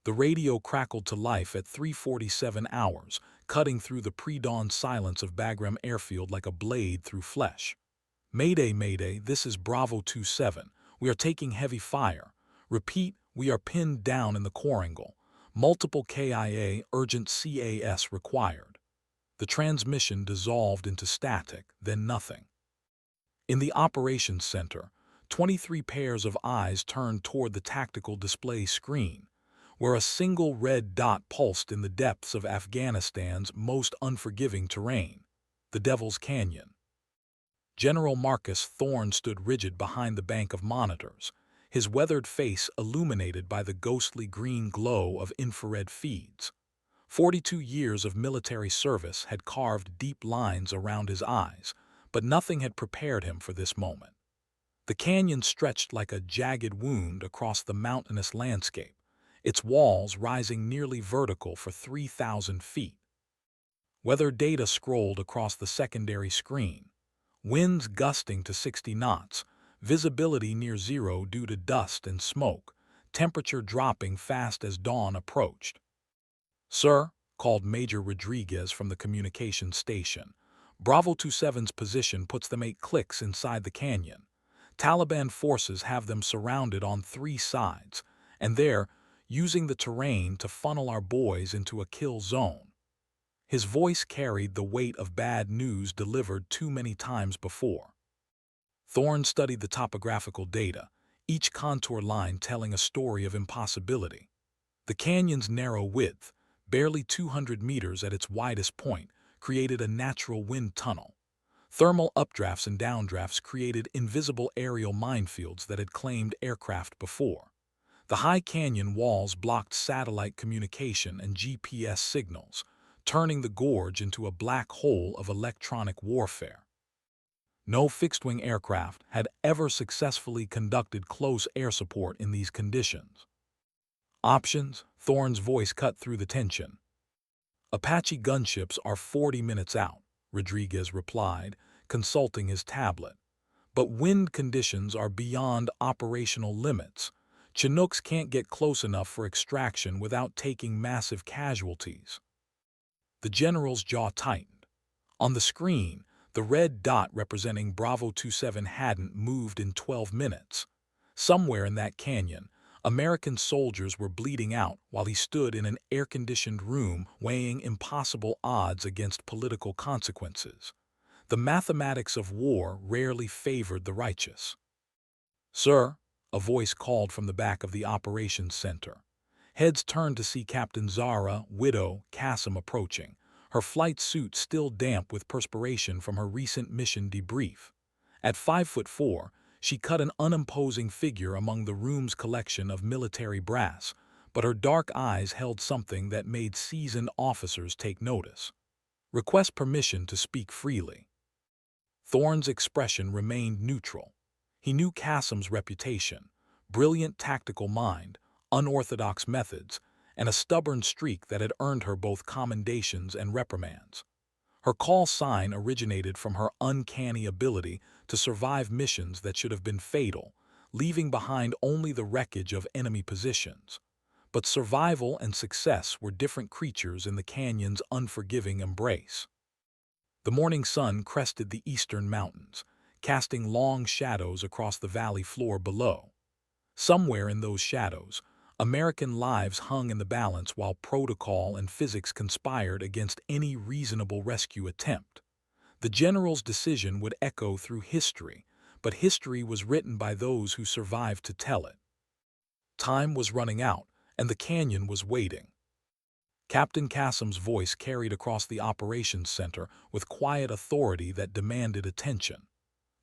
The radio crackled to life at 3:47 hours, cutting through the pre-dawn silence of Bagram Airfield like a blade through flesh. Mayday, Mayday, this is Bravo 27. We are taking heavy fire. Repeat, we are pinned down in the Corangle. Multiple KIA, urgent CAS required. The transmission dissolved into static, then nothing. In the operations center, 23 pairs of eyes turned toward the tactical display screen, where a single red dot pulsed in the depths of Afghanistan's most unforgiving terrain, the Devil's Canyon. General Marcus Thorne stood rigid behind the bank of monitors, his weathered face illuminated by the ghostly green glow of infrared feeds. 42 years of military service had carved deep lines around his eyes, but nothing had prepared him for this moment. The canyon stretched like a jagged wound across the mountainous landscape, its walls rising nearly vertical for 3,000 feet. Weather data scrolled across the secondary screen. Winds gusting to 60 knots, visibility near zero due to dust and smoke, temperature dropping fast as dawn approached. "Sir," called Major Rodriguez from the communications station, "Bravo 27's position puts them 8 clicks inside the canyon. Taliban forces have them surrounded on 3 sides, and they're using the terrain to funnel our boys into a kill zone." His voice carried the weight of bad news delivered too many times before. Thorne studied the topographical data, each contour line telling a story of impossibility. The canyon's narrow width, barely 200 meters at its widest point, created a natural wind tunnel. Thermal updrafts and downdrafts created invisible aerial minefields that had claimed aircraft before. The high canyon walls blocked satellite communication and GPS signals, turning the gorge into a black hole of electronic warfare. No fixed-wing aircraft had ever successfully conducted close air support in these conditions. "Options?" Thorne's voice cut through the tension. "Apache gunships are 40 minutes out," Rodriguez replied, consulting his tablet. "But wind conditions are beyond operational limits. Chinooks can't get close enough for extraction without taking massive casualties." The general's jaw tightened. On the screen, the red dot representing Bravo 27 hadn't moved in 12 minutes. Somewhere in that canyon, American soldiers were bleeding out while he stood in an air-conditioned room weighing impossible odds against political consequences. The mathematics of war rarely favored the righteous. "Sir," a voice called from the back of the operations center. Heads turned to see Captain Zara, widow, Qasim approaching, her flight suit still damp with perspiration from her recent mission debrief. At 5'4", she cut an unimposing figure among the room's collection of military brass, but her dark eyes held something that made seasoned officers take notice. "Request permission to speak freely." Thorne's expression remained neutral. He knew Qasim's reputation: brilliant tactical mind, unorthodox methods, and a stubborn streak that had earned her both commendations and reprimands. Her call sign originated from her uncanny ability to survive missions that should have been fatal, leaving behind only the wreckage of enemy positions. But survival and success were different creatures in the canyon's unforgiving embrace. The morning sun crested the eastern mountains, casting long shadows across the valley floor below. Somewhere in those shadows, American lives hung in the balance while protocol and physics conspired against any reasonable rescue attempt. The general's decision would echo through history, but history was written by those who survived to tell it. Time was running out, and the canyon was waiting. Captain Qasim's voice carried across the operations center with quiet authority that demanded attention.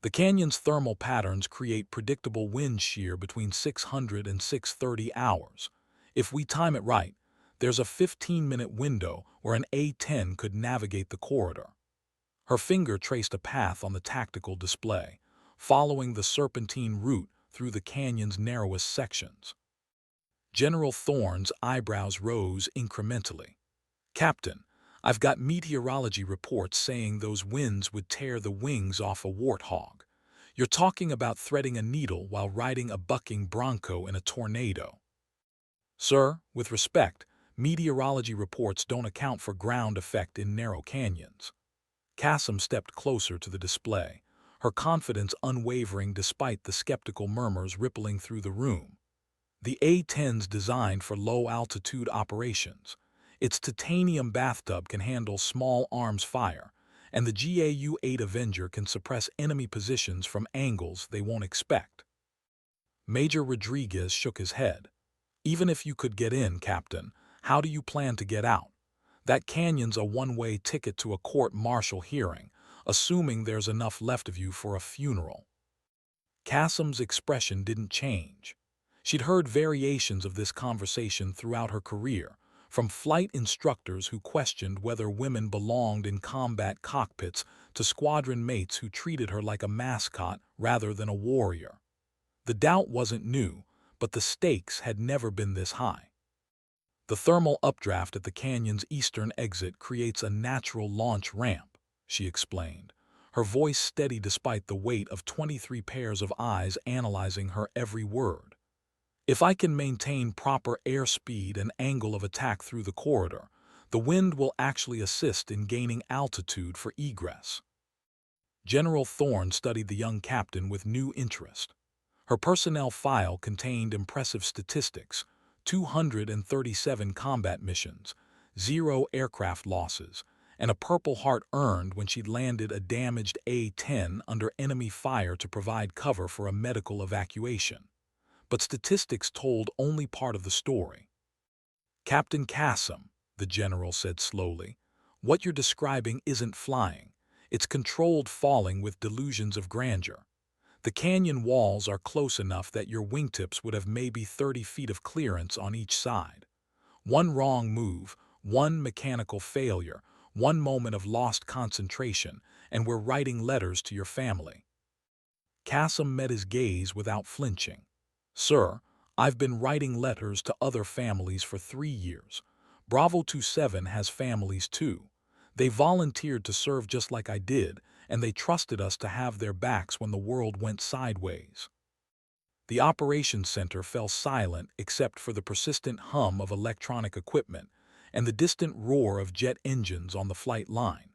"The canyon's thermal patterns create predictable wind shear between 600 and 630 hours. If we time it right, there's a 15-minute window where an A-10 could navigate the corridor." Her finger traced a path on the tactical display, following the serpentine route through the canyon's narrowest sections. General Thorne's eyebrows rose incrementally. "Captain, I've got meteorology reports saying those winds would tear the wings off a warthog. You're talking about threading a needle while riding a bucking bronco in a tornado." Sir, with respect, meteorology reports don't account for ground effect in narrow canyons. Cassim stepped closer to the display, her confidence unwavering despite the skeptical murmurs rippling through the room. The A-10's designed for low-altitude operations. Its titanium bathtub can handle small arms fire, and the GAU-8 Avenger can suppress enemy positions from angles they won't expect. Major Rodriguez shook his head. Even if you could get in, Captain, how do you plan to get out? That canyon's a one-way ticket to a court-martial hearing, assuming there's enough left of you for a funeral. Cassim's expression didn't change. She'd heard variations of this conversation throughout her career, from flight instructors who questioned whether women belonged in combat cockpits to squadron mates who treated her like a mascot rather than a warrior. The doubt wasn't new, but the stakes had never been this high. The thermal updraft at the canyon's eastern exit creates a natural launch ramp, she explained, her voice steady despite the weight of 23 pairs of eyes analyzing her every word. If I can maintain proper airspeed and angle of attack through the corridor, the wind will actually assist in gaining altitude for egress. General Thorne studied the young captain with new interest. Her personnel file contained impressive statistics: 237 combat missions, 0 aircraft losses, and a Purple Heart earned when she'd landed a damaged A-10 under enemy fire to provide cover for a medical evacuation. But statistics told only part of the story. Captain Cassim, the general said slowly, what you're describing isn't flying. It's controlled falling with delusions of grandeur. The canyon walls are close enough that your wingtips would have maybe 30 feet of clearance on each side. One wrong move, one mechanical failure, one moment of lost concentration, and we're writing letters to your family. Cassim met his gaze without flinching. Sir, I've been writing letters to other families for 3 years. Bravo 27 has families too. They volunteered to serve just like I did, and they trusted us to have their backs when the world went sideways. The operations center fell silent except for the persistent hum of electronic equipment and the distant roar of jet engines on the flight line.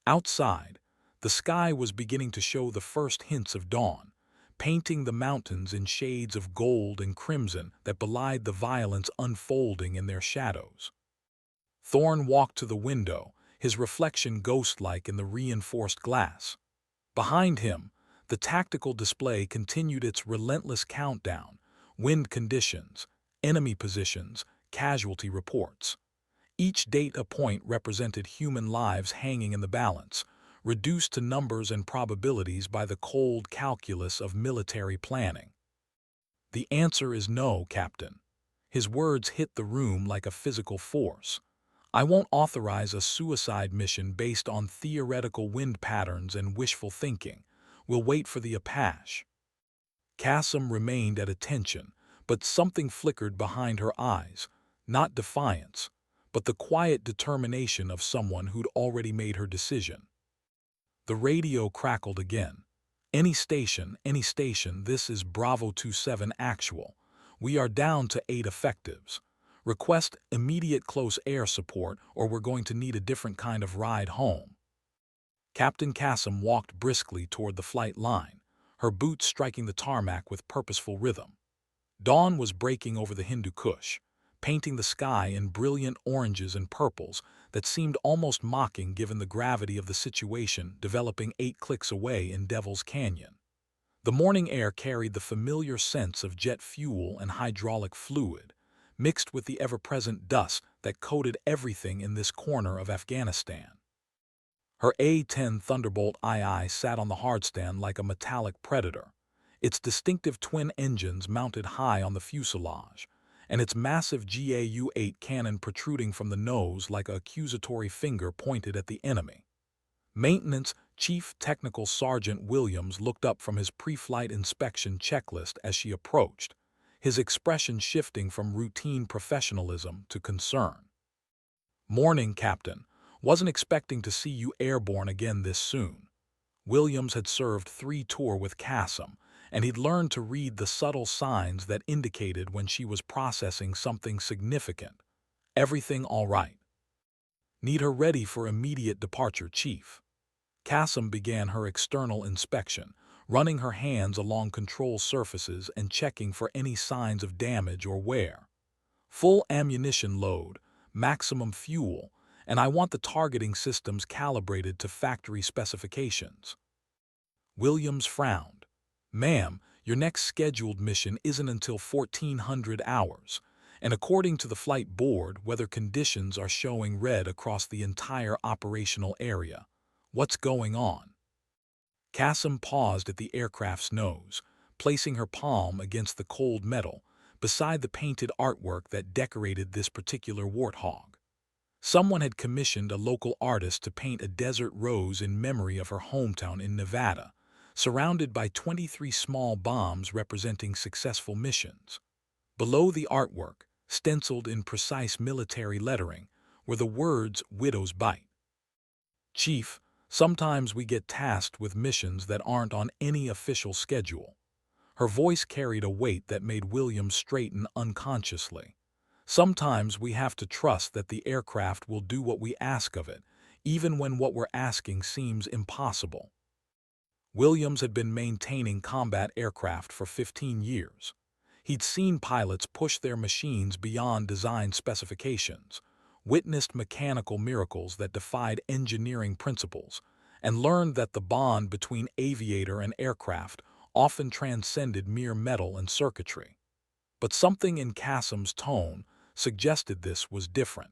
Outside, the sky was beginning to show the first hints of dawn, painting the mountains in shades of gold and crimson that belied the violence unfolding in their shadows. Thorne walked to the window, his reflection ghost-like in the reinforced glass. Behind him, the tactical display continued its relentless countdown: wind conditions, enemy positions, casualty reports. Each data point represented human lives hanging in the balance, reduced to numbers and probabilities by the cold calculus of military planning. The answer is no, Captain. His words hit the room like a physical force. I won't authorize a suicide mission based on theoretical wind patterns and wishful thinking. We'll wait for the Apache. Cassim remained at attention, but something flickered behind her eyes, not defiance, but the quiet determination of someone who'd already made her decision. The radio crackled again. Any station, this is Bravo 27 actual. We are down to 8 effectives. Request immediate close air support or we're going to need a different kind of ride home. Captain Cassim walked briskly toward the flight line, her boots striking the tarmac with purposeful rhythm. Dawn was breaking over the Hindu Kush, painting the sky in brilliant oranges and purples that seemed almost mocking given the gravity of the situation developing 8 clicks away in Devil's Canyon. The morning air carried the familiar scents of jet fuel and hydraulic fluid, mixed with the ever-present dust that coated everything in this corner of Afghanistan. Her A-10 Thunderbolt II sat on the hardstand like a metallic predator, its distinctive twin engines mounted high on the fuselage, and its massive GAU-8 cannon protruding from the nose like an accusatory finger pointed at the enemy. Maintenance Chief Technical Sergeant Williams looked up from his pre-flight inspection checklist as she approached, his expression shifting from routine professionalism to concern. "Morning, Captain. Wasn't expecting to see you airborne again this soon." Williams had served 3 tours with Cassim, and he'd learned to read the subtle signs that indicated when she was processing something significant. Everything all right. Need her ready for immediate departure, Chief. Cassim began her external inspection, running her hands along control surfaces and checking for any signs of damage or wear. Full ammunition load, maximum fuel, and I want the targeting systems calibrated to factory specifications. Williams frowned. Ma'am, your next scheduled mission isn't until 1400 hours, and according to the flight board, weather conditions are showing red across the entire operational area. What's going on? Cassim paused at the aircraft's nose, placing her palm against the cold metal, beside the painted artwork that decorated this particular warthog. Someone had commissioned a local artist to paint a desert rose in memory of her hometown in Nevada, surrounded by 23 small bombs representing successful missions. Below the artwork, stenciled in precise military lettering, were the words "Widow's Bite." Chief, sometimes we get tasked with missions that aren't on any official schedule. Her voice carried a weight that made Williams straighten unconsciously. Sometimes we have to trust that the aircraft will do what we ask of it, even when what we're asking seems impossible. Williams had been maintaining combat aircraft for 15 years. He'd seen pilots push their machines beyond design specifications, witnessed mechanical miracles that defied engineering principles, and learned that the bond between aviator and aircraft often transcended mere metal and circuitry. But something in Cassim's tone suggested this was different.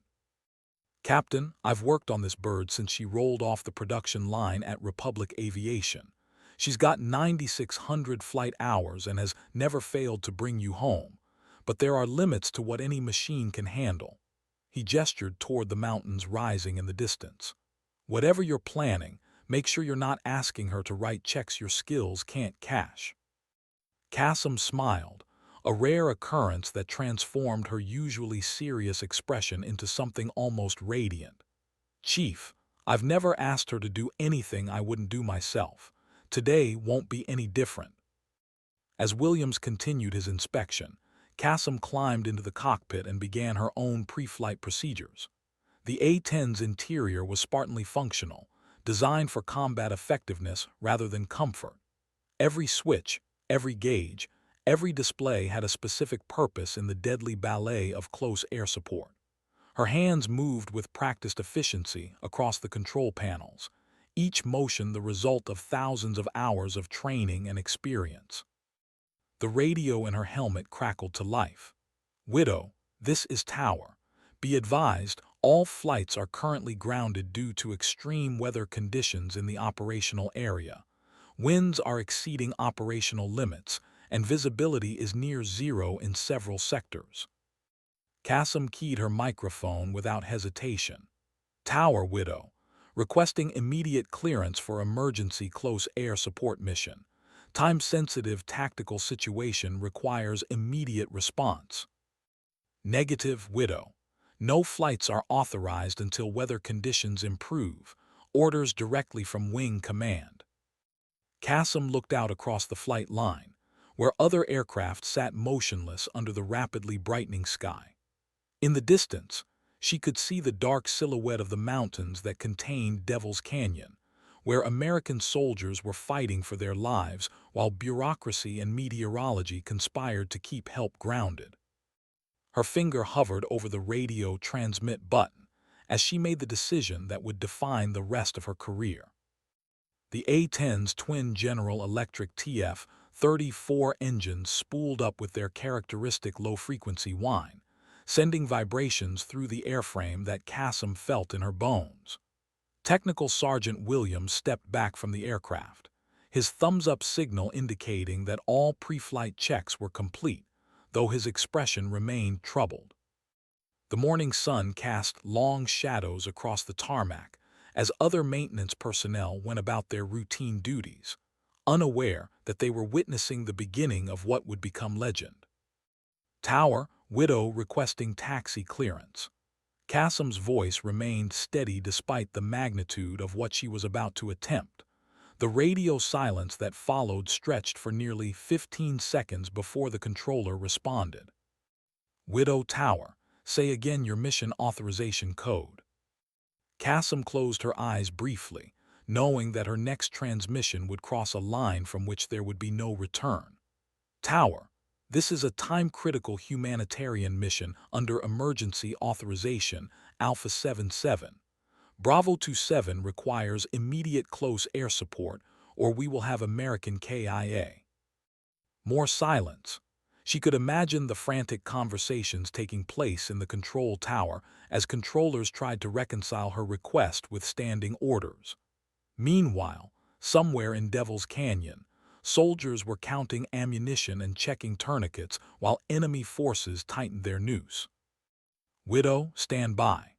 Captain, I've worked on this bird since she rolled off the production line at Republic Aviation. She's got 9,600 flight hours and has never failed to bring you home. But there are limits to what any machine can handle. He gestured toward the mountains rising in the distance. Whatever you're planning, make sure you're not asking her to write checks your skills can't cash. Cassim smiled, a rare occurrence that transformed her usually serious expression into something almost radiant. Chief, I've never asked her to do anything I wouldn't do myself. Today won't be any different. As Williams continued his inspection, Cassim climbed into the cockpit and began her own pre-flight procedures. The A-10's interior was Spartanly functional, designed for combat effectiveness rather than comfort. Every switch, every gauge, every display had a specific purpose in the deadly ballet of close air support. Her hands moved with practiced efficiency across the control panels, each motion the result of thousands of hours of training and experience. The radio in her helmet crackled to life. Widow, this is Tower. Be advised, all flights are currently grounded due to extreme weather conditions in the operational area. Winds are exceeding operational limits, and visibility is near zero in several sectors. Cassim keyed her microphone without hesitation. Tower, Widow. Requesting immediate clearance for emergency close air support mission. Time-sensitive tactical situation requires immediate response. Negative, Widow. No flights are authorized until weather conditions improve. Orders directly from Wing Command. Cassim looked out across the flight line, where other aircraft sat motionless under the rapidly brightening sky. In the distance, she could see the dark silhouette of the mountains that contained Devil's Canyon, where American soldiers were fighting for their lives while bureaucracy and meteorology conspired to keep help grounded. Her finger hovered over the radio transmit button as she made the decision that would define the rest of her career. The A-10's twin General Electric TF-34 engines spooled up with their characteristic low-frequency whine, sending vibrations through the airframe that Cassim felt in her bones. Technical Sergeant Williams stepped back from the aircraft, his thumbs-up signal indicating that all pre-flight checks were complete, though his expression remained troubled. The morning sun cast long shadows across the tarmac as other maintenance personnel went about their routine duties, unaware that they were witnessing the beginning of what would become legend. Tower, Widow requesting taxi clearance. Cassim's voice remained steady despite the magnitude of what she was about to attempt, The radio silence that followed stretched for nearly 15 seconds before the controller responded. Widow Tower, say again your mission authorization code. Cassim closed her eyes briefly, knowing that her next transmission would cross a line from which there would be no return. Tower, this is a time-critical humanitarian mission under emergency authorization Alpha 77. Bravo 27 requires immediate close air support, or we will have American KIA. More silence. She could imagine the frantic conversations taking place in the control tower as controllers tried to reconcile her request with standing orders. Meanwhile, somewhere in Devil's Canyon, soldiers were counting ammunition and checking tourniquets while enemy forces tightened their noose. Widow, stand by.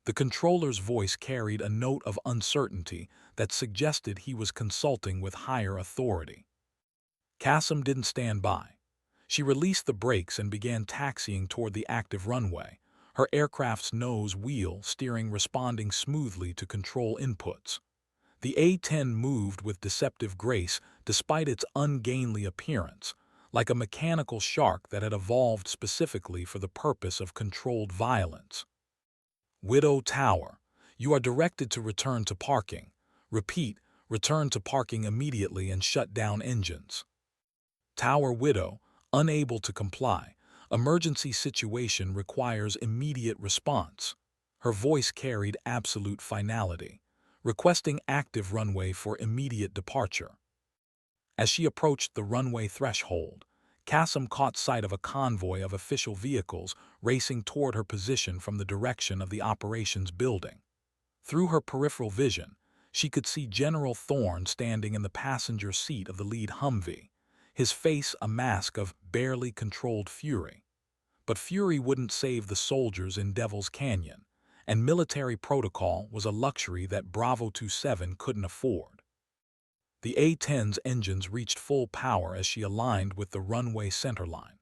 The controller's voice carried a note of uncertainty that suggested he was consulting with higher authority. Cassim didn't stand by. She released the brakes and began taxiing toward the active runway, her aircraft's nose wheel steering responding smoothly to control inputs. The A-10 moved with deceptive grace despite its ungainly appearance, like a mechanical shark that had evolved specifically for the purpose of controlled violence. Widow Tower, you are directed to return to parking. Repeat, return to parking immediately and shut down engines. Tower Widow, unable to comply. Emergency situation requires immediate response. Her voice carried absolute finality, requesting active runway for immediate departure. As she approached the runway threshold, Cassim caught sight of a convoy of official vehicles racing toward her position from the direction of the operations building. Through her peripheral vision, she could see General Thorne standing in the passenger seat of the lead Humvee, his face a mask of barely controlled fury. But fury wouldn't save the soldiers in Devil's Canyon, and military protocol was a luxury that Bravo 27 couldn't afford. The A-10's engines reached full power as she aligned with the runway centerline.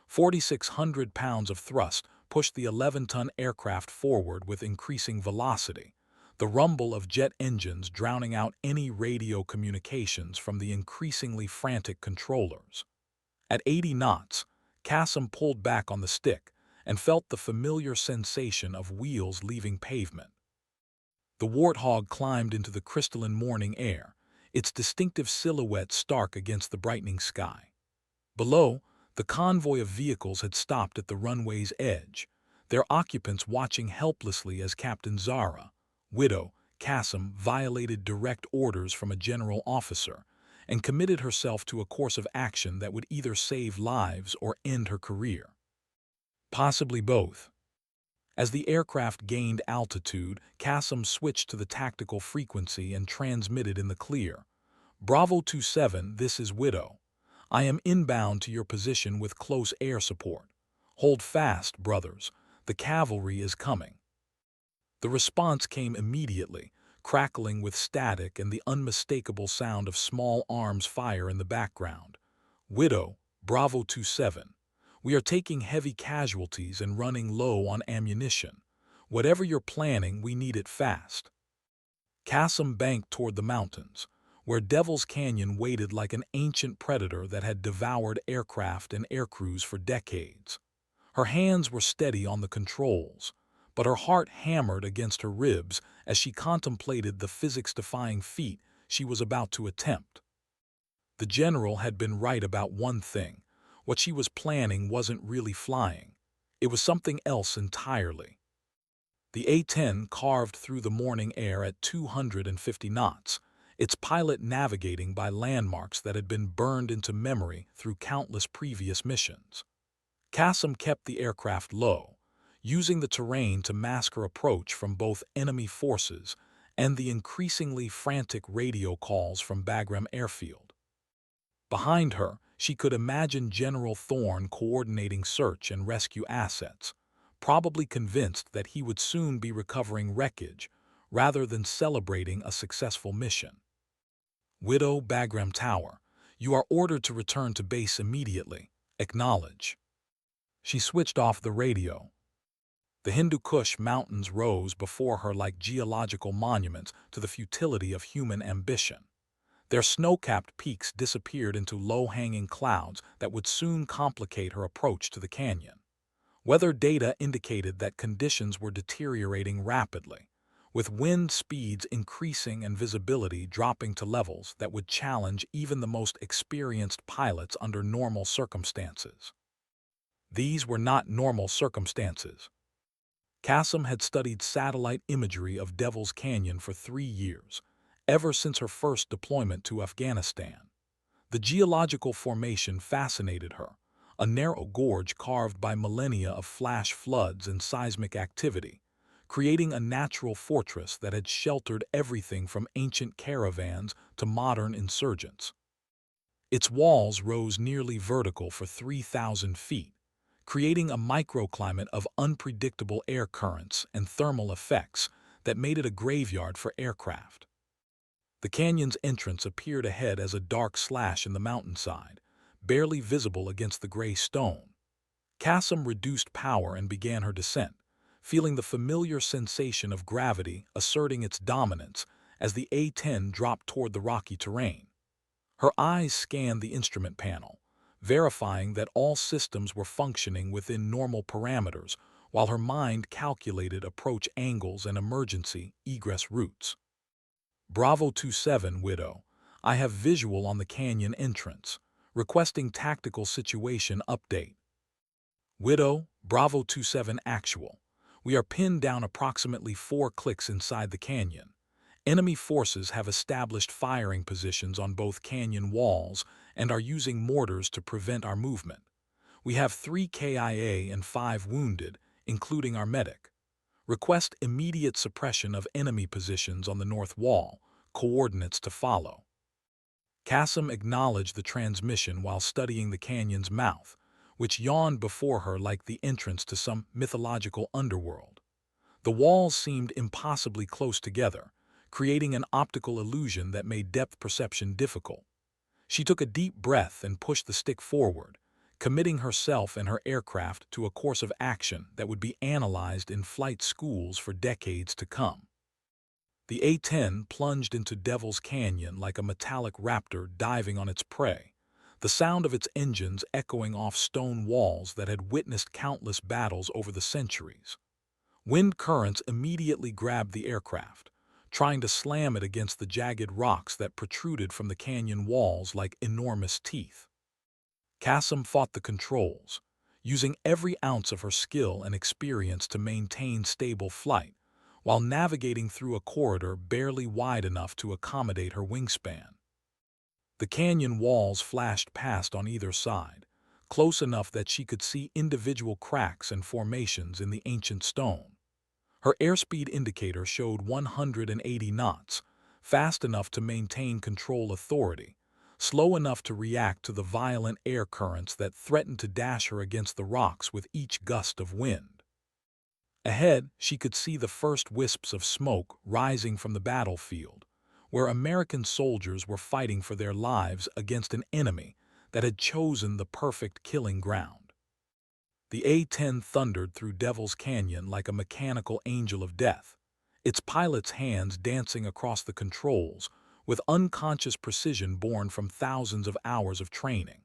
4,600 pounds of thrust pushed the 11-ton aircraft forward with increasing velocity, the rumble of jet engines drowning out any radio communications from the increasingly frantic controllers. At 80 knots, Cassim pulled back on the stick and felt the familiar sensation of wheels leaving pavement. The Warthog climbed into the crystalline morning air, its distinctive silhouette stark against the brightening sky. Below, the convoy of vehicles had stopped at the runway's edge, their occupants watching helplessly as Captain Zara, Widow Cassim, violated direct orders from a general officer and committed herself to a course of action that would either save lives or end her career. Possibly both. As the aircraft gained altitude, Cassim switched to the tactical frequency and transmitted in the clear. Bravo 27, this is Widow. I am inbound to your position with close air support. Hold fast, brothers. The cavalry is coming. The response came immediately, crackling with static and the unmistakable sound of small arms fire in the background. Widow, Bravo 27. We are taking heavy casualties and running low on ammunition. Whatever you're planning, we need it fast. Cassim banked toward the mountains, where Devil's Canyon waited like an ancient predator that had devoured aircraft and aircrews for decades. Her hands were steady on the controls, but her heart hammered against her ribs as she contemplated the physics-defying feat she was about to attempt. The general had been right about one thing. What she was planning wasn't really flying. It was something else entirely. The A-10 carved through the morning air at 250 knots, its pilot navigating by landmarks that had been burned into memory through countless previous missions. Cassim kept the aircraft low, using the terrain to mask her approach from both enemy forces and the increasingly frantic radio calls from Bagram Airfield. Behind her, she could imagine General Thorne coordinating search and rescue assets, probably convinced that he would soon be recovering wreckage rather than celebrating a successful mission. Widow Bagram Tower, you are ordered to return to base immediately. Acknowledge. She switched off the radio. The Hindu Kush mountains rose before her like geological monuments to the futility of human ambition. Their snow-capped peaks disappeared into low-hanging clouds that would soon complicate her approach to the canyon. Weather data indicated that conditions were deteriorating rapidly, with wind speeds increasing and visibility dropping to levels that would challenge even the most experienced pilots under normal circumstances. These were not normal circumstances. Kasem had studied satellite imagery of Devil's Canyon for 3 years, ever since her first deployment to Afghanistan. The geological formation fascinated her, a narrow gorge carved by millennia of flash floods and seismic activity, creating a natural fortress that had sheltered everything from ancient caravans to modern insurgents. Its walls rose nearly vertical for 3,000 feet, creating a microclimate of unpredictable air currents and thermal effects that made it a graveyard for aircraft. The canyon's entrance appeared ahead as a dark slash in the mountainside, barely visible against the gray stone. Kasem reduced power and began her descent, feeling the familiar sensation of gravity asserting its dominance as the A-10 dropped toward the rocky terrain. Her eyes scanned the instrument panel, verifying that all systems were functioning within normal parameters, while her mind calculated approach angles and emergency egress routes. Bravo 27, Widow. I have visual on the canyon entrance. Requesting tactical situation update. Widow, Bravo 27 actual. We are pinned down approximately 4 clicks inside the canyon. Enemy forces have established firing positions on both canyon walls and are using mortars to prevent our movement. We have 3 KIA and 5 wounded, including our medic. Request immediate suppression of enemy positions on the north wall, coordinates to follow. Kasem acknowledged the transmission while studying the canyon's mouth, which yawned before her like the entrance to some mythological underworld. The walls seemed impossibly close together, creating an optical illusion that made depth perception difficult. She took a deep breath and pushed the stick forward, committing herself and her aircraft to a course of action that would be analyzed in flight schools for decades to come. The A-10 plunged into Devil's Canyon like a metallic raptor diving on its prey, the sound of its engines echoing off stone walls that had witnessed countless battles over the centuries. Wind currents immediately grabbed the aircraft, trying to slam it against the jagged rocks that protruded from the canyon walls like enormous teeth. Kasem fought the controls, using every ounce of her skill and experience to maintain stable flight, while navigating through a corridor barely wide enough to accommodate her wingspan. The canyon walls flashed past on either side, close enough that she could see individual cracks and formations in the ancient stone. Her airspeed indicator showed 180 knots, fast enough to maintain control authority, slow enough to react to the violent air currents that threatened to dash her against the rocks with each gust of wind. Ahead, she could see the first wisps of smoke rising from the battlefield, where American soldiers were fighting for their lives against an enemy that had chosen the perfect killing ground. The A-10 thundered through Devil's Canyon like a mechanical angel of death, its pilot's hands dancing across the controls with unconscious precision born from thousands of hours of training.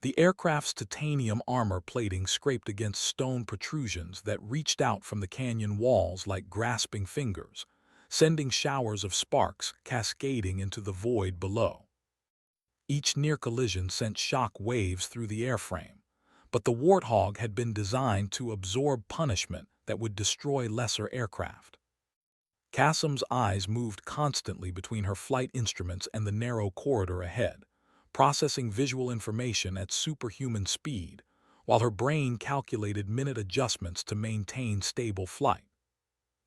The aircraft's titanium armor plating scraped against stone protrusions that reached out from the canyon walls like grasping fingers, sending showers of sparks cascading into the void below. Each near collision sent shock waves through the airframe, but the Warthog had been designed to absorb punishment that would destroy lesser aircraft. Kasem's eyes moved constantly between her flight instruments and the narrow corridor ahead, processing visual information at superhuman speed, while her brain calculated minute adjustments to maintain stable flight.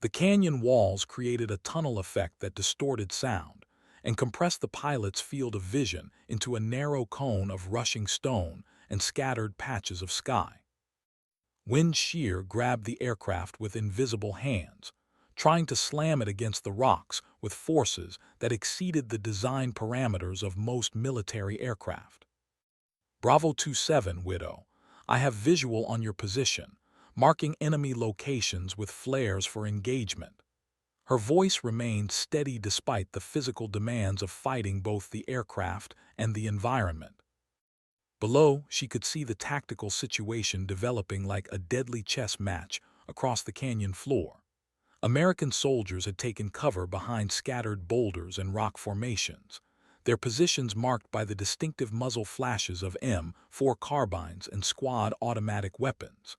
The canyon walls created a tunnel effect that distorted sound and compressed the pilot's field of vision into a narrow cone of rushing stone and scattered patches of sky. Wind shear grabbed the aircraft with invisible hands, trying to slam it against the rocks with forces that exceeded the design parameters of most military aircraft. Bravo 27, Widow. I have visual on your position, marking enemy locations with flares for engagement. Her voice remained steady despite the physical demands of fighting both the aircraft and the environment. Below, she could see the tactical situation developing like a deadly chess match across the canyon floor. American soldiers had taken cover behind scattered boulders and rock formations, their positions marked by the distinctive muzzle flashes of M4 carbines and squad automatic weapons.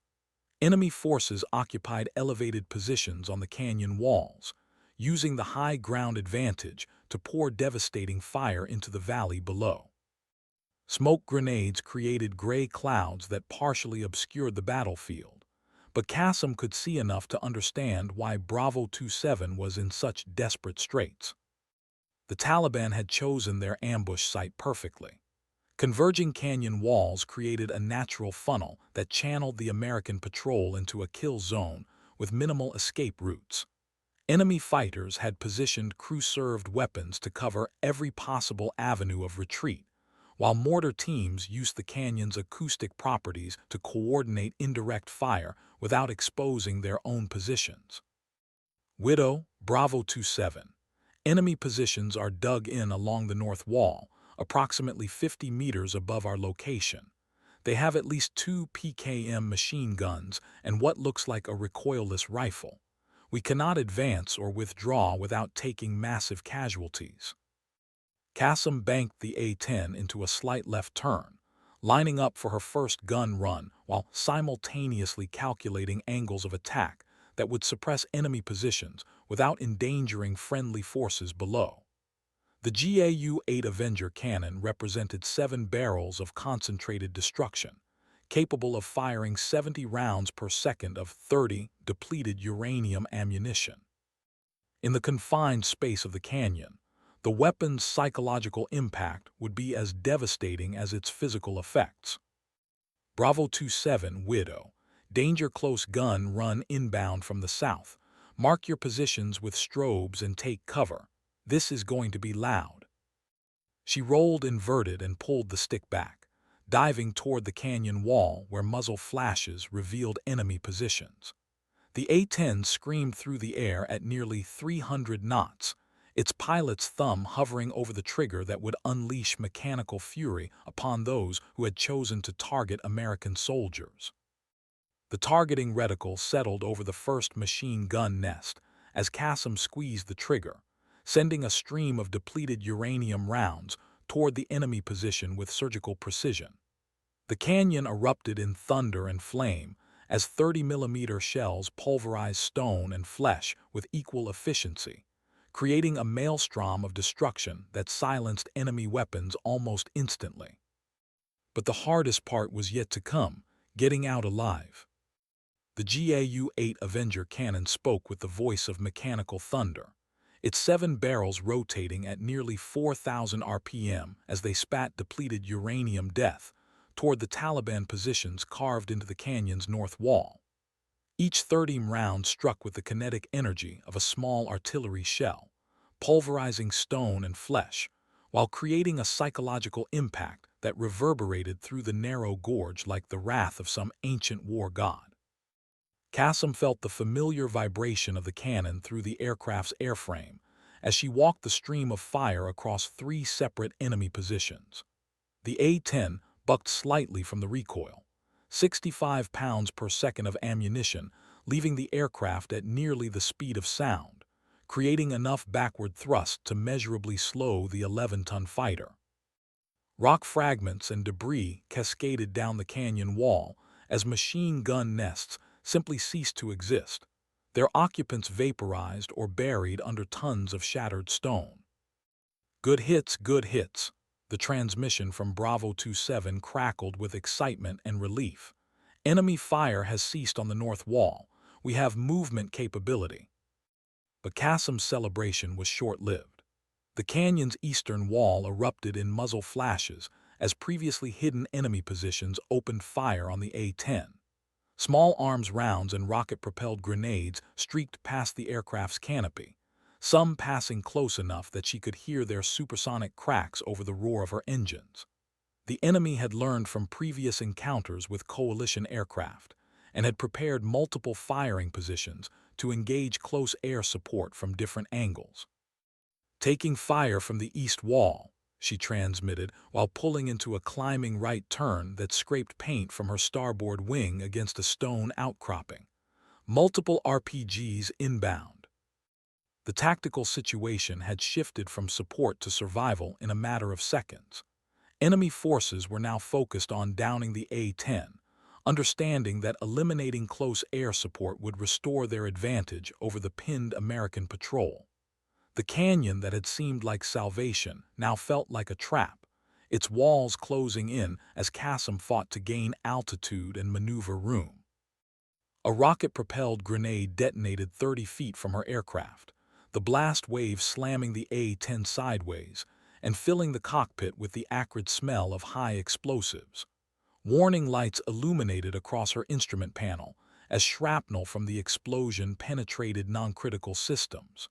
Enemy forces occupied elevated positions on the canyon walls, using the high ground advantage to pour devastating fire into the valley below. Smoke grenades created gray clouds that partially obscured the battlefield, but Qasim could see enough to understand why Bravo 27 was in such desperate straits. The Taliban had chosen their ambush site perfectly. Converging canyon walls created a natural funnel that channeled the American patrol into a kill zone with minimal escape routes. Enemy fighters had positioned crew-served weapons to cover every possible avenue of retreat, while mortar teams used the canyon's acoustic properties to coordinate indirect fire without exposing their own positions. Widow, Bravo 27. Enemy positions are dug in along the north wall, approximately 50 meters above our location. They have at least 2 PKM machine guns and what looks like a recoilless rifle. We cannot advance or withdraw without taking massive casualties. Qasim banked the A-10 into a slight left turn, lining up for her first gun run while simultaneously calculating angles of attack that would suppress enemy positions without endangering friendly forces below. The GAU-8 Avenger cannon represented 7 barrels of concentrated destruction, capable of firing 70 rounds per second of 30 depleted uranium ammunition. In the confined space of the canyon, the weapon's psychological impact would be as devastating as its physical effects. Bravo 27 Widow, danger close gun run inbound from the south. Mark your positions with strobes and take cover. This is going to be loud. She rolled inverted and pulled the stick back, diving toward the canyon wall where muzzle flashes revealed enemy positions. The A-10 screamed through the air at nearly 300 knots, its pilot's thumb hovering over the trigger that would unleash mechanical fury upon those who had chosen to target American soldiers. The targeting reticle settled over the first machine gun nest as Qasim squeezed the trigger, sending a stream of depleted uranium rounds toward the enemy position with surgical precision. The canyon erupted in thunder and flame as 30mm shells pulverized stone and flesh with equal efficiency, creating a maelstrom of destruction that silenced enemy weapons almost instantly. But the hardest part was yet to come, getting out alive. The GAU-8 Avenger cannon spoke with the voice of mechanical thunder, its 7 barrels rotating at nearly 4,000 RPM as they spat depleted uranium death toward the Taliban positions carved into the canyon's north wall. Each 30 round struck with the kinetic energy of a small artillery shell, pulverizing stone and flesh, while creating a psychological impact that reverberated through the narrow gorge like the wrath of some ancient war god. Qasim felt the familiar vibration of the cannon through the aircraft's airframe as she walked the stream of fire across 3 separate enemy positions. The A-10 bucked slightly from the recoil, 65 pounds per second of ammunition leaving the aircraft at nearly the speed of sound, creating enough backward thrust to measurably slow the 11-ton fighter. Rock fragments and debris cascaded down the canyon wall as machine gun nests simply ceased to exist, their occupants vaporized or buried under tons of shattered stone. Good hits, good hits. The transmission from Bravo 27 crackled with excitement and relief. Enemy fire has ceased on the north wall. We have movement capability. But Qasim's celebration was short-lived. The canyon's eastern wall erupted in muzzle flashes as previously hidden enemy positions opened fire on the A-10. Small arms rounds and rocket-propelled grenades streaked past the aircraft's canopy, some passing close enough that she could hear their supersonic cracks over the roar of her engines. The enemy had learned from previous encounters with coalition aircraft and had prepared multiple firing positions to engage close air support from different angles. "Taking fire from the east wall," she transmitted while pulling into a climbing right turn that scraped paint from her starboard wing against a stone outcropping. "Multiple RPGs inbound." The tactical situation had shifted from support to survival in a matter of seconds. Enemy forces were now focused on downing the A-10, understanding that eliminating close air support would restore their advantage over the pinned American patrol. The canyon that had seemed like salvation now felt like a trap, its walls closing in as Kassam fought to gain altitude and maneuver room. A rocket-propelled grenade detonated 30 feet from her aircraft, the blast wave slamming the A-10 sideways and filling the cockpit with the acrid smell of high explosives. Warning lights illuminated across her instrument panel as shrapnel from the explosion penetrated non-critical systems.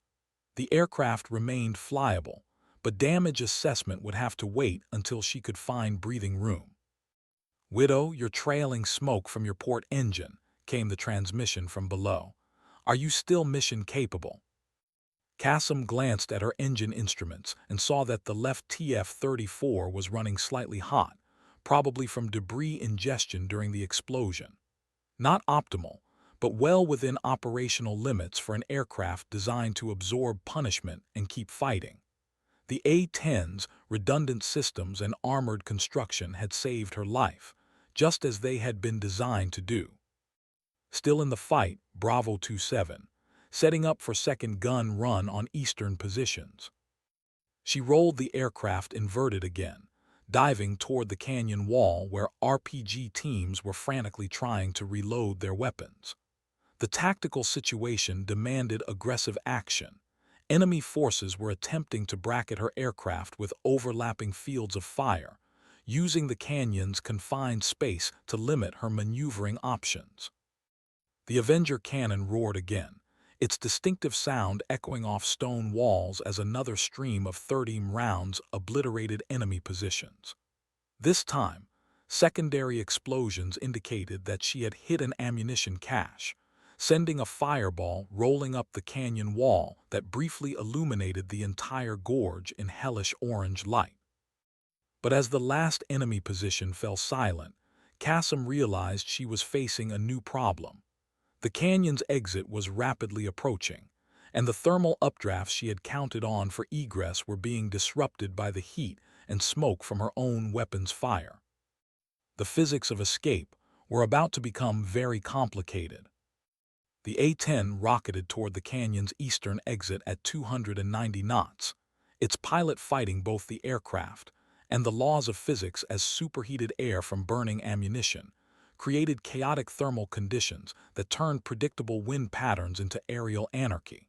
The aircraft remained flyable, but damage assessment would have to wait until she could find breathing room. "Widow, you're trailing smoke from your port engine," came the transmission from below. "Are you still mission capable?" Kassam glanced at her engine instruments and saw that the left TF-34 was running slightly hot, probably from debris ingestion during the explosion. Not optimal, but well within operational limits for an aircraft designed to absorb punishment and keep fighting. The A-10's redundant systems and armored construction had saved her life, just as they had been designed to do. Still in the fight, Bravo 27, setting up for second gun run on eastern positions. She rolled the aircraft inverted again, diving toward the canyon wall where RPG teams were frantically trying to reload their weapons. The tactical situation demanded aggressive action. Enemy forces were attempting to bracket her aircraft with overlapping fields of fire, using the canyon's confined space to limit her maneuvering options. The Avenger cannon roared again, its distinctive sound echoing off stone walls as another stream of 30 rounds obliterated enemy positions. This time, secondary explosions indicated that she had hit an ammunition cache, sending a fireball rolling up the canyon wall that briefly illuminated the entire gorge in hellish orange light. But as the last enemy position fell silent, Kassam realized she was facing a new problem. The canyon's exit was rapidly approaching, and the thermal updrafts she had counted on for egress were being disrupted by the heat and smoke from her own weapon's fire. The physics of escape were about to become very complicated. The A-10 rocketed toward the canyon's eastern exit at 290 knots, its pilot fighting both the aircraft and the laws of physics as superheated air from burning ammunition created chaotic thermal conditions that turned predictable wind patterns into aerial anarchy.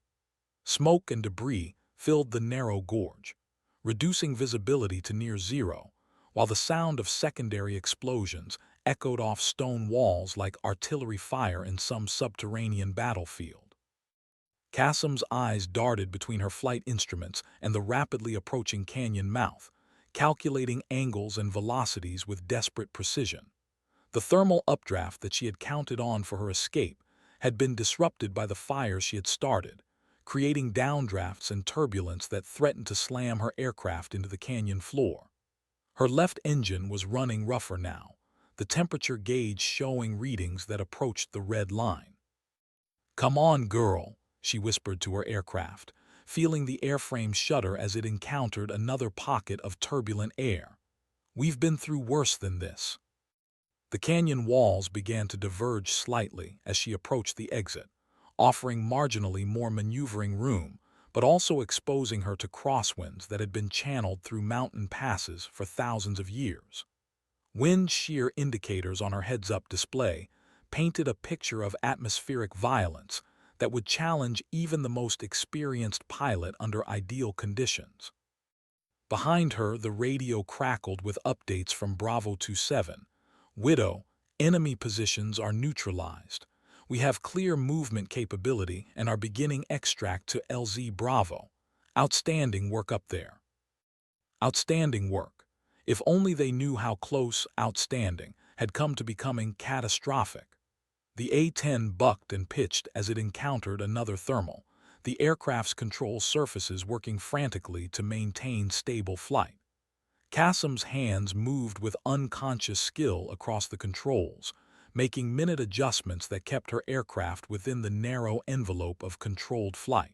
Smoke and debris filled the narrow gorge, reducing visibility to near zero, while the sound of secondary explosions echoed off stone walls like artillery fire in some subterranean battlefield. Kassam's eyes darted between her flight instruments and the rapidly approaching canyon mouth, calculating angles and velocities with desperate precision. The thermal updraft that she had counted on for her escape had been disrupted by the fire she had started, creating downdrafts and turbulence that threatened to slam her aircraft into the canyon floor. Her left engine was running rougher now, the temperature gauge showing readings that approached the red line. "Come on, girl," she whispered to her aircraft, feeling the airframe shudder as it encountered another pocket of turbulent air. "We've been through worse than this." The canyon walls began to diverge slightly as she approached the exit, offering marginally more maneuvering room, but also exposing her to crosswinds that had been channeled through mountain passes for thousands of years. Wind shear indicators on her heads-up display painted a picture of atmospheric violence that would challenge even the most experienced pilot under ideal conditions. Behind her, the radio crackled with updates from Bravo 27. "Widow, enemy positions are neutralized. We have clear movement capability and are beginning extract to LZ Bravo. Outstanding work up there." Outstanding work. If only they knew how close outstanding had come to becoming catastrophic. The A-10 bucked and pitched as it encountered another thermal, the aircraft's control surfaces working frantically to maintain stable flight. Kassem's hands moved with unconscious skill across the controls, making minute adjustments that kept her aircraft within the narrow envelope of controlled flight.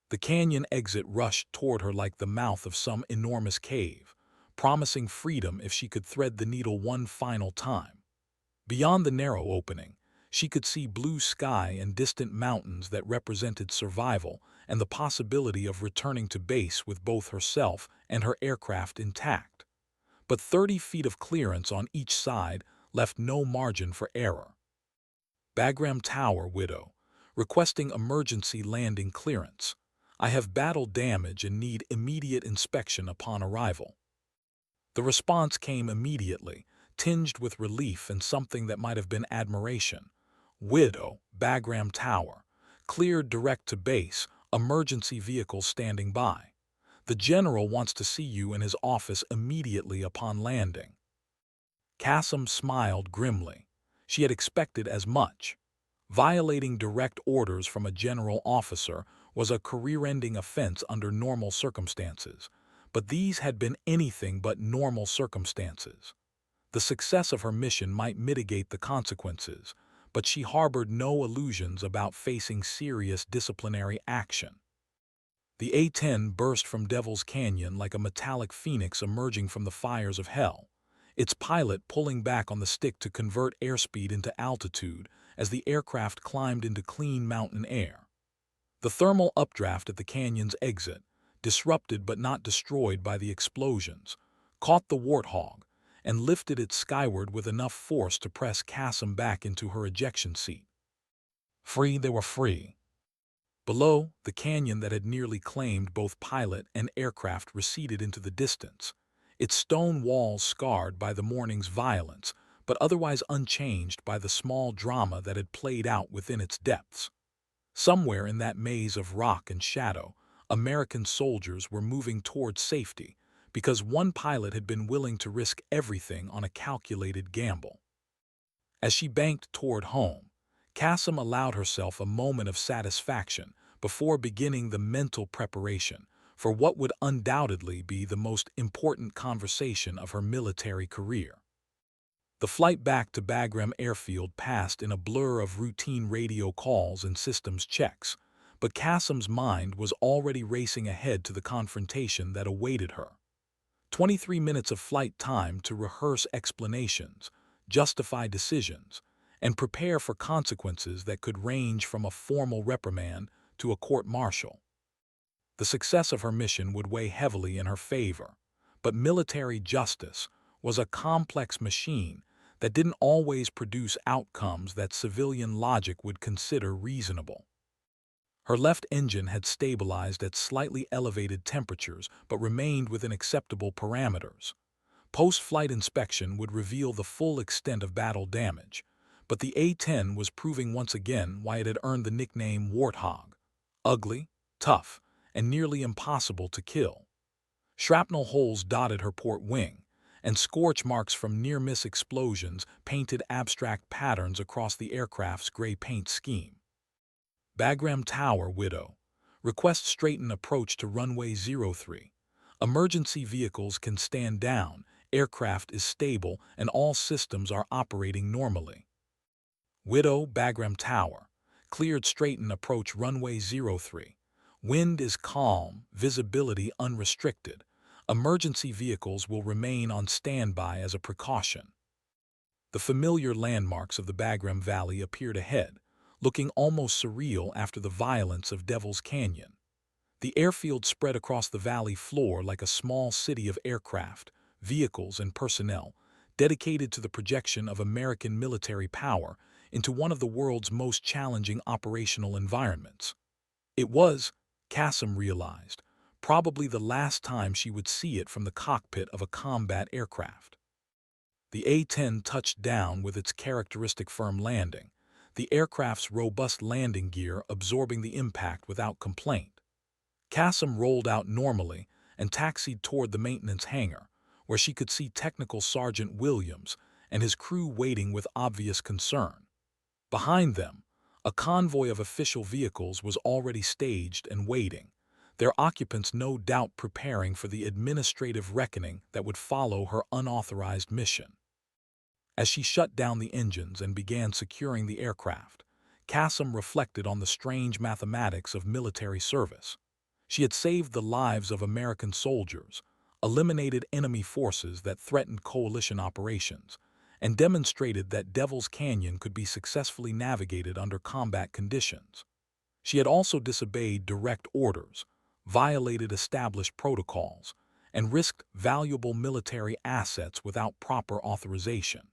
The canyon exit rushed toward her like the mouth of some enormous cave, promising freedom if she could thread the needle one final time. Beyond the narrow opening, she could see blue sky and distant mountains that represented survival and the possibility of returning to base with both herself and her aircraft intact. But 30 feet of clearance on each side left no margin for error. Bagram Tower Widow, requesting emergency landing clearance. I have battle damage and need immediate inspection upon arrival. The response came immediately, tinged with relief and something that might have been admiration. Widow, Bagram Tower. Cleared direct to base, emergency vehicle standing by. The general wants to see you in his office immediately upon landing. Kassem smiled grimly. She had expected as much. Violating direct orders from a general officer was a career-ending offense under normal circumstances, but these had been anything but normal circumstances. The success of her mission might mitigate the consequences, but she harbored no illusions about facing serious disciplinary action. The A-10 burst from Devil's Canyon like a metallic phoenix emerging from the fires of hell, its pilot pulling back on the stick to convert airspeed into altitude as the aircraft climbed into clean mountain air. The thermal updraft at the canyon's exit, disrupted but not destroyed by the explosions, caught the Warthog and lifted it skyward with enough force to press Kassem back into her ejection seat. Free, they were free. Below, the canyon that had nearly claimed both pilot and aircraft receded into the distance, its stone walls scarred by the morning's violence, but otherwise unchanged by the small drama that had played out within its depths. Somewhere in that maze of rock and shadow, American soldiers were moving towards safety because one pilot had been willing to risk everything on a calculated gamble. As she banked toward home, Kassem allowed herself a moment of satisfaction before beginning the mental preparation for what would undoubtedly be the most important conversation of her military career. The flight back to Bagram Airfield passed in a blur of routine radio calls and systems checks, but Kassem's mind was already racing ahead to the confrontation that awaited her. 23 minutes of flight time to rehearse explanations, justify decisions, and prepare for consequences that could range from a formal reprimand to a court-martial. The success of her mission would weigh heavily in her favor, but military justice was a complex machine that didn't always produce outcomes that civilian logic would consider reasonable. Her left engine had stabilized at slightly elevated temperatures but remained within acceptable parameters. Post-flight inspection would reveal the full extent of battle damage, but the A-10 was proving once again why it had earned the nickname Warthog. Ugly, tough, and nearly impossible to kill. Shrapnel holes dotted her port wing, and scorch marks from near-miss explosions painted abstract patterns across the aircraft's gray paint scheme. Bagram Tower Widow. Request straighten approach to runway 03. Emergency vehicles can stand down, aircraft is stable, and all systems are operating normally. Widow Bagram Tower. Cleared straighten approach runway 03. Wind is calm, visibility unrestricted. Emergency vehicles will remain on standby as a precaution. The familiar landmarks of the Bagram Valley appeared ahead, looking almost surreal after the violence of Devil's Canyon. The airfield spread across the valley floor like a small city of aircraft, vehicles, and personnel, dedicated to the projection of American military power into one of the world's most challenging operational environments. It was, Kassem realized, probably the last time she would see it from the cockpit of a combat aircraft. The A-10 touched down with its characteristic firm landing, the aircraft's robust landing gear absorbing the impact without complaint. Kassem rolled out normally and taxied toward the maintenance hangar, where she could see Technical Sergeant Williams and his crew waiting with obvious concern. Behind them, a convoy of official vehicles was already staged and waiting, their occupants no doubt preparing for the administrative reckoning that would follow her unauthorized mission. As she shut down the engines and began securing the aircraft, Kassam reflected on the strange mathematics of military service. She had saved the lives of American soldiers, eliminated enemy forces that threatened coalition operations, and demonstrated that Devil's Canyon could be successfully navigated under combat conditions. She had also disobeyed direct orders, violated established protocols, and risked valuable military assets without proper authorization.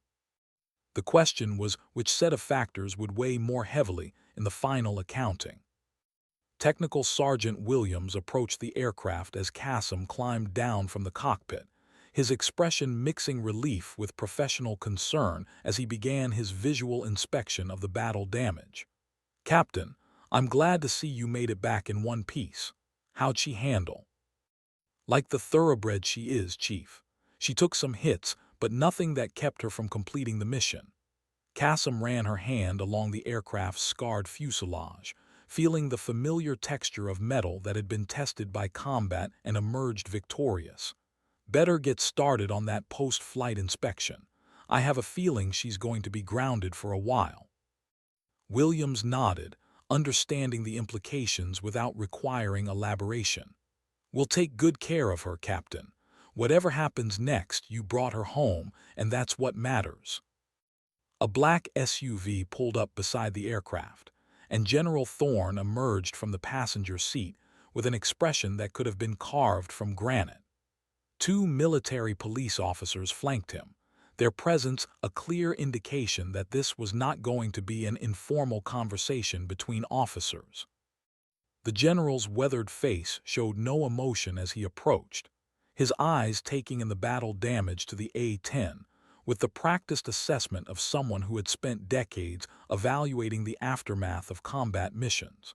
The question was which set of factors would weigh more heavily in the final accounting. Technical Sergeant Williams approached the aircraft as Kassam climbed down from the cockpit, his expression mixing relief with professional concern as he began his visual inspection of the battle damage. "Captain, I'm glad to see you made it back in one piece. How'd she handle?" "Like the thoroughbred she is, Chief. She took some hits, but nothing that kept her from completing the mission." Kassam ran her hand along the aircraft's scarred fuselage, feeling the familiar texture of metal that had been tested by combat and emerged victorious. "Better get started on that post-flight inspection. I have a feeling she's going to be grounded for a while." Williams nodded, understanding the implications without requiring elaboration. "We'll take good care of her, Captain. Whatever happens next, you brought her home, and that's what matters." A black SUV pulled up beside the aircraft, and General Thorne emerged from the passenger seat with an expression that could have been carved from granite. Two military police officers flanked him, their presence a clear indication that this was not going to be an informal conversation between officers. The general's weathered face showed no emotion as he approached, his eyes taking in the battle damage to the A-10, with the practiced assessment of someone who had spent decades evaluating the aftermath of combat missions.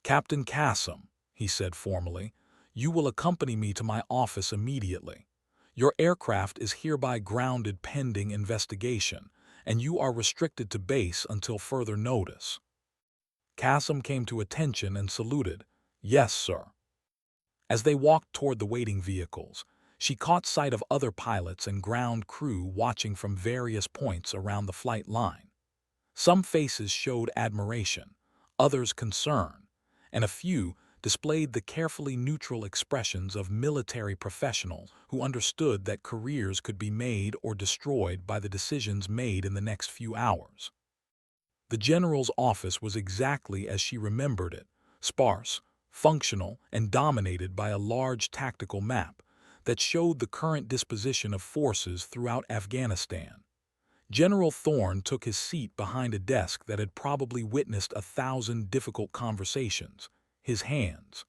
"Captain Kassam," he said formally, "you will accompany me to my office immediately. Your aircraft is hereby grounded pending investigation, and you are restricted to base until further notice." Kassam came to attention and saluted. "Yes, sir." As they walked toward the waiting vehicles, she caught sight of other pilots and ground crew watching from various points around the flight line. Some faces showed admiration, others concern, and a few displayed the carefully neutral expressions of military professionals who understood that careers could be made or destroyed by the decisions made in the next few hours. The general's office was exactly as she remembered it, sparse, functional, and dominated by a large tactical map that showed the current disposition of forces throughout Afghanistan. General Thorne took his seat behind a desk that had probably witnessed 1,000 difficult conversations, his hands